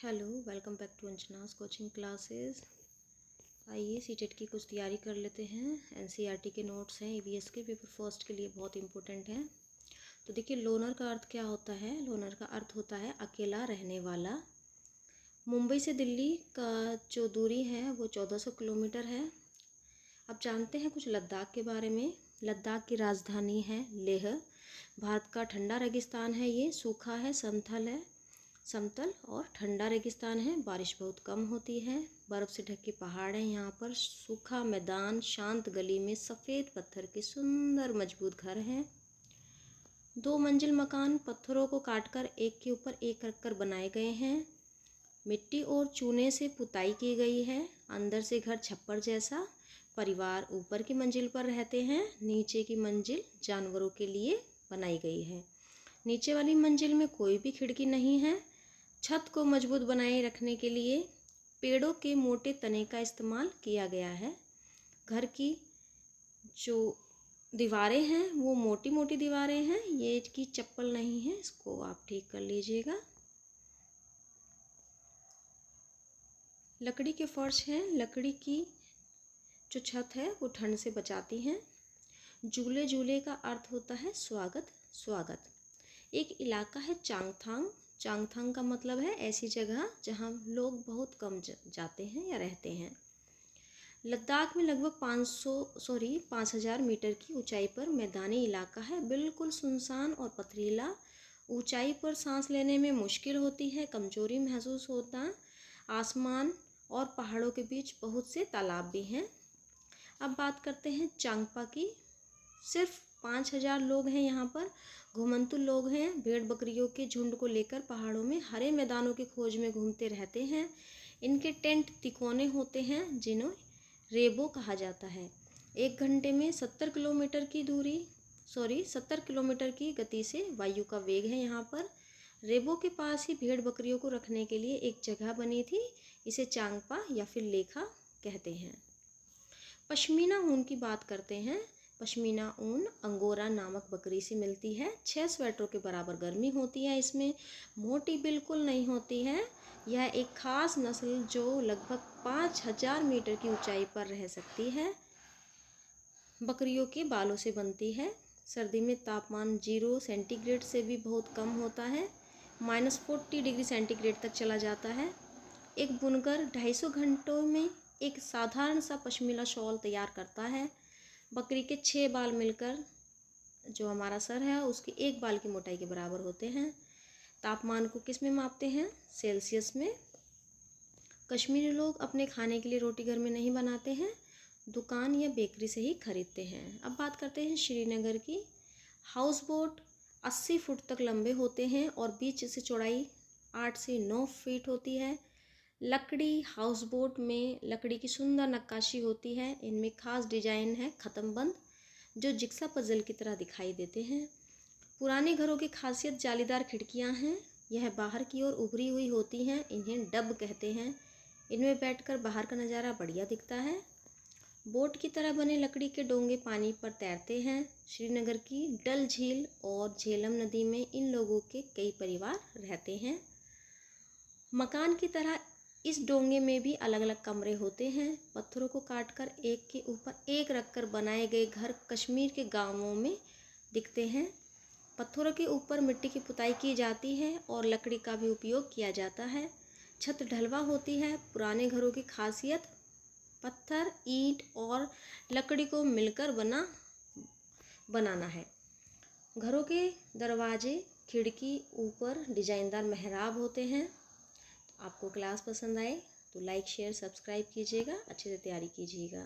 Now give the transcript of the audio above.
Hello, welcome back to Anjana's coaching classes. आइए CTET की कुछ तैयारी कर लेते हैं। एनसीईआरटी के नोट्स हैं, ईवीएस के पेपर फर्स्ट के लिए बहुत इंपॉर्टेंट है। तो देखिए, लोनर का अर्थ क्या होता है। लोनर का अर्थ होता है अकेला रहने वाला। मुंबई से दिल्ली का जो दूरी है वो 1400 किलोमीटर है। अब जानते हैं कुछ लद्दाख के बारे में। लद्दाख की राजधानी है लेह। भारत का ठंडा रेगिस्तान है, ये सूखा है, समतल और ठंडा रेगिस्तान है। बारिश बहुत कम होती है। बर्फ़ से ढके पहाड़ हैं यहाँ पर। सूखा मैदान, शांत गली में सफ़ेद पत्थर के सुंदर मजबूत घर हैं। 2 मंजिल मकान पत्थरों को काटकर एक के ऊपर एक रखकर बनाए गए हैं। मिट्टी और चूने से पुताई की गई है। अंदर से घर छप्पर जैसा। परिवार ऊपर की मंजिल पर रहते हैं। नीचे की मंजिल जानवरों के लिए बनाई गई है। नीचे वाली मंजिल में कोई भी खिड़की नहीं है। छत को मजबूत बनाए रखने के लिए पेड़ों के मोटे तने का इस्तेमाल किया गया है। घर की जो दीवारें हैं वो मोटी मोटी दीवारें हैं, ये की चप्पल नहीं है, इसको आप ठीक कर लीजिएगा। लकड़ी के फर्श हैं। लकड़ी की जो छत है वो ठंड से बचाती हैं। झूले झूले का अर्थ होता है स्वागत। एक इलाका है चांगथांग। चांगथांग का मतलब है ऐसी जगह जहाँ लोग बहुत कम जाते हैं या रहते हैं। लद्दाख में लगभग 5000 मीटर की ऊंचाई पर मैदानी इलाका है, बिल्कुल सुनसान और पथरीला। ऊंचाई पर सांस लेने में मुश्किल होती है, कमजोरी महसूस होता। आसमान और पहाड़ों के बीच बहुत से तालाब भी हैं। अब बात करते हैं चांगपा की। सिर्फ 5000 लोग हैं यहाँ पर। घुमंतु लोग हैं। भेड़ बकरियों के झुंड को लेकर पहाड़ों में हरे मैदानों की खोज में घूमते रहते हैं। इनके टेंट तिकोने होते हैं जिन्हें रेबो कहा जाता है। 1 घंटे में 70 किलोमीटर की गति से वायु का वेग है यहाँ पर। रेबो के पास ही भेड़ बकरियों को रखने के लिए एक जगह बनी थी। इसे चांगपा या फिर लेखा कहते हैं। पश्मीना ऊन की बात करते हैं। पश्मीना ऊन अंगोरा नामक बकरी से मिलती है। 6 स्वेटरों के बराबर गर्मी होती है इसमें। मोटी बिल्कुल नहीं होती है। यह एक खास नस्ल जो लगभग 5000 मीटर की ऊंचाई पर रह सकती है, बकरियों के बालों से बनती है। सर्दी में तापमान 0 सेंटीग्रेड से भी बहुत कम होता है, -40 डिग्री सेंटीग्रेड तक चला जाता है। एक बुनकर 250 घंटों में एक साधारण सा पश्मीना शॉल तैयार करता है। बकरी के 6 बाल मिलकर जो हमारा सर है उसके 1 बाल की मोटाई के बराबर होते हैं। तापमान को किस में मापते हैं? सेल्सियस में। कश्मीरी लोग अपने खाने के लिए रोटी घर में नहीं बनाते हैं, दुकान या बेकरी से ही खरीदते हैं। अब बात करते हैं श्रीनगर की। हाउस बोट 80 फुट तक लंबे होते हैं और बीच से चौड़ाई 8 से 9 फीट होती है। लकड़ी हाउस बोट में लकड़ी की सुंदर नक्काशी होती है। इनमें खास डिजाइन है खत्मबंद, जो जिक्सा पजल की तरह दिखाई देते हैं। पुराने घरों की खासियत जालीदार खिड़कियां हैं। यह बाहर की ओर उभरी हुई होती हैं, इन्हें डब कहते हैं। इनमें बैठकर बाहर का नज़ारा बढ़िया दिखता है। बोट की तरह बने लकड़ी के डोंगे पानी पर तैरते हैं। श्रीनगर की डल झील और झेलम नदी में इन लोगों के कई परिवार रहते हैं। मकान की तरह इस डोंगे में भी अलग अलग कमरे होते हैं। पत्थरों को काटकर एक के ऊपर एक रखकर बनाए गए घर कश्मीर के गांवों में दिखते हैं। पत्थरों के ऊपर मिट्टी की पुताई की जाती है और लकड़ी का भी उपयोग किया जाता है। छत ढलवा होती है। पुराने घरों की खासियत पत्थर, ईंट और लकड़ी को मिलकर बनाना है। घरों के दरवाजे, खिड़की ऊपर डिजाइनदार मेहराब होते हैं। आपको क्लास पसंद आए तो लाइक शेयर सब्सक्राइब कीजिएगा, अच्छे से तैयारी कीजिएगा।